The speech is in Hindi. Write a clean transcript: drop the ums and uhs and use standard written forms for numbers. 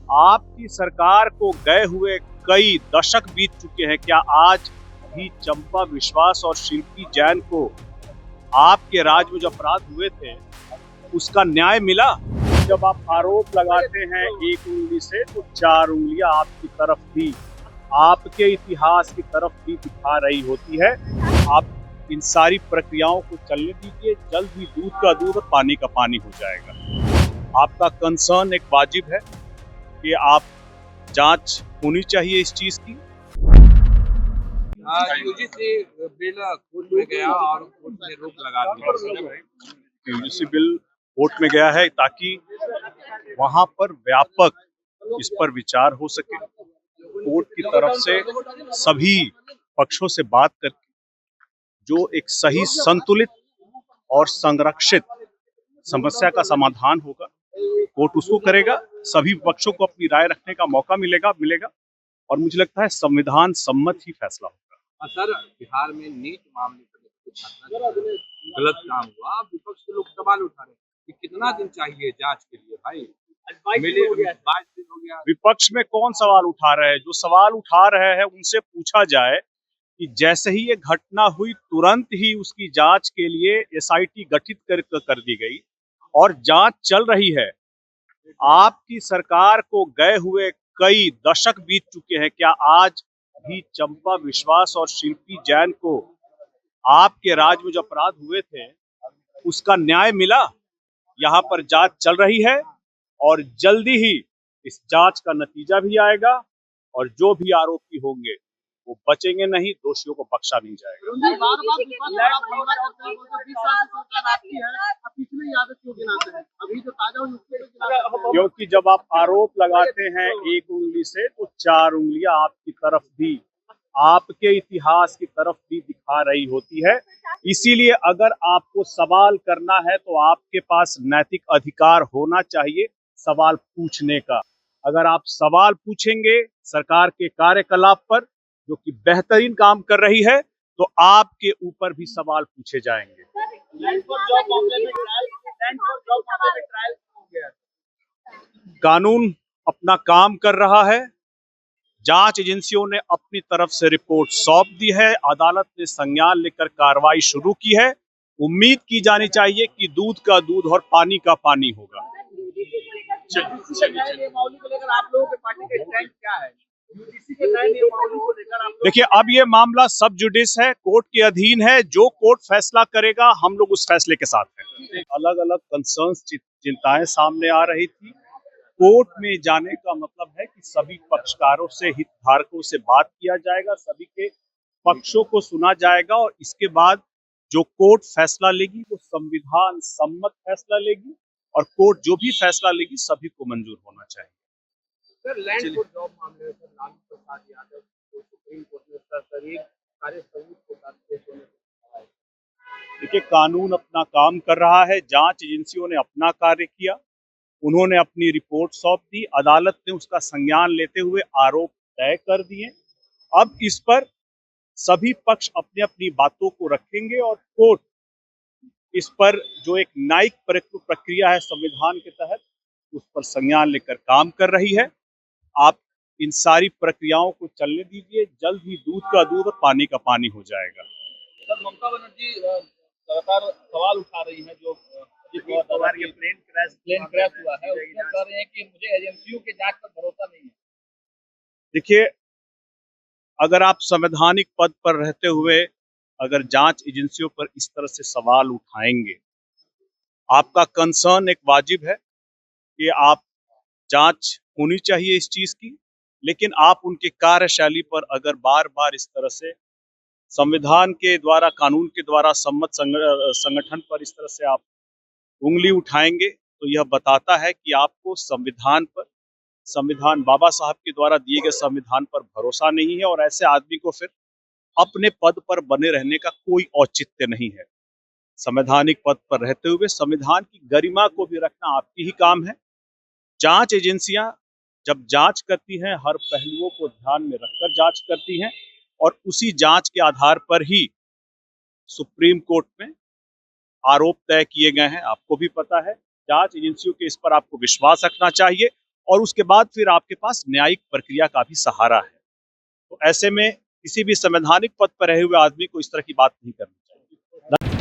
आपकी सरकार को गए हुए कई दशक बीत चुके हैं। क्या आज भी चंपा विश्वास और शिल्पी जैन को आपके राज्य में जो अपराध हुए थे उसका न्याय मिला? जब आप आरोप लगाते हैं एक उंगली से तो चार उंगलियां आपकी तरफ भी, आपके इतिहास की तरफ भी दिखा रही होती है। आप इन सारी प्रक्रियाओं को चलने दीजिए, जल्द ही दूध का दूध और पानी का पानी हो जाएगा। आपका कंसर्न एक वाजिब है कि आप जांच होनी चाहिए इस चीज की। यूजीसी बिल कोर्ट में गया और कोर्ट ने रोक लगा दी। यूजीसी बिल कोर्ट में गया है ताकि वहां पर व्यापक इस पर विचार हो सके। कोर्ट की तरफ से सभी पक्षों से बात करके जो एक सही, संतुलित और संरक्षित समस्या का समाधान होगा, कोर्ट उसको करेगा। सभी पक्षों को अपनी राय रखने का मौका मिलेगा और मुझे लगता है संविधान सम्मत ही फैसला होगा। सर, बिहार में नीट मामले पर गलत काम हुआ, विपक्ष के लोग सवाल उठा रहे हैं कि कितना दिन चाहिए जांच के लिए? भाई 22 दिन हो गया। विपक्ष में कौन सवाल उठा रहे हैं? जो सवाल उठा रहे हैं उनसे पूछा जाए कि जैसे ही ये घटना हुई तुरंत ही उसकी जांच के लिए एसआईटी गठित कर दी गई और जांच चल रही है। आपकी सरकार को गए हुए कई दशक बीत चुके हैं। क्या आज भी चंपा विश्वास और शिल्पी जैन को आपके राज्य में जो अपराध हुए थे उसका न्याय मिला? यहाँ पर जांच चल रही है और जल्दी ही इस जांच का नतीजा भी आएगा और जो भी आरोपी होंगे वो बचेंगे नहीं, दोषियों को बख्शा नहीं जाएगा। क्योंकि जब आप आरोप लगाते हैं एक उंगली से तो चार उंगलियां आपकी तरफ भी, आपके इतिहास की तरफ भी दिखा रही होती है। इसीलिए अगर आपको सवाल करना है तो आपके पास नैतिक अधिकार होना चाहिए सवाल पूछने का। अगर आप सवाल पूछेंगे सरकार के कार्यकलाप पर जो कि बेहतरीन काम कर रही है तो आपके ऊपर भी सवाल पूछे जाएंगे। कानून अपना काम कर रहा है, जांच एजेंसियों ने अपनी तरफ से रिपोर्ट सौंप दी है, अदालत ने संज्ञान लेकर कार्रवाई शुरू की है। उम्मीद की जानी चाहिए कि दूध का दूध और पानी का पानी होगा। देखिए, अब ये मामला सब जुडिस है, कोर्ट के अधीन है। जो कोर्ट फैसला करेगा हम लोग उस फैसले के साथ हैं। अलग अलग कंसर्न्स, चिंताएं सामने आ रही थी। कोर्ट में जाने का मतलब है कि सभी पक्षकारों से, हितधारकों से बात किया जाएगा, सभी के पक्षों को सुना जाएगा और इसके बाद जो कोर्ट फैसला लेगी वो संविधान सम्मत फैसला लेगी और कोर्ट जो भी फैसला लेगी सभी को मंजूर होना चाहिए। सर, लैंड फॉर जॉब मामले में सर लालू प्रसाद यादव को सुप्रीम कोर्ट में सशरीर कार्य सबूत के साथ पेश होने को। देखिए, कानून अपना काम कर रहा है, जांच एजेंसियों ने अपना कार्य किया, उन्होंने अपनी रिपोर्ट सौंप दी, अदालत ने उसका संज्ञान लेते हुए आरोप तय कर दिए। अब इस पर सभी पक्ष अपनी अपनी बातों को रखेंगे और कोर्ट इस पर जो एक न्यायिक प्रक्रिया है संविधान के तहत उस पर संज्ञान लेकर काम कर रही है। आप इन सारी प्रक्रियाओं को चलने दीजिए, जल्द ही दूध का दूध और पानी का पानी हो जाएगा। सर, ममता बनर्जी लगातार सवाल उठा रही है जो प्लेन क्रैश हुआ है, उसमें कह रहे हैं कि मुझे एजेंसियों की जांच पर भरोसा नहीं है। देखिए, अगर आप संवैधानिक पद पर रहते हुए अगर जांच एजेंसियों पर इस तरह से सवाल उठाएंगे, आपका कंसर्न एक वाजिब है कि आप जांच होनी चाहिए इस चीज की, लेकिन आप उनके कार्यशैली पर अगर बार बार इस तरह से संविधान के द्वारा, कानून के द्वारा सम्मत संगठन पर इस तरह से आप उंगली उठाएंगे तो यह बताता है कि आपको संविधान पर, संविधान बाबा साहब के द्वारा दिए गए संविधान पर भरोसा नहीं है और ऐसे आदमी को फिर अपने पद पर बने रहने का कोई औचित्य नहीं है। संवैधानिक पद पर रहते हुए संविधान की गरिमा को भी रखना आपकी ही काम है। जांच एजेंसियां जब जांच करती हैं हर पहलुओं को ध्यान में रखकर जांच करती हैं और उसी जांच के आधार पर ही सुप्रीम कोर्ट में आरोप तय किए गए हैं। आपको भी पता है, जांच एजेंसियों के इस पर आपको विश्वास रखना चाहिए और उसके बाद फिर आपके पास न्यायिक प्रक्रिया का भी सहारा है। तो ऐसे में किसी भी संवैधानिक पद पर रहे हुए आदमी को इस तरह की बात नहीं करनी चाहिए।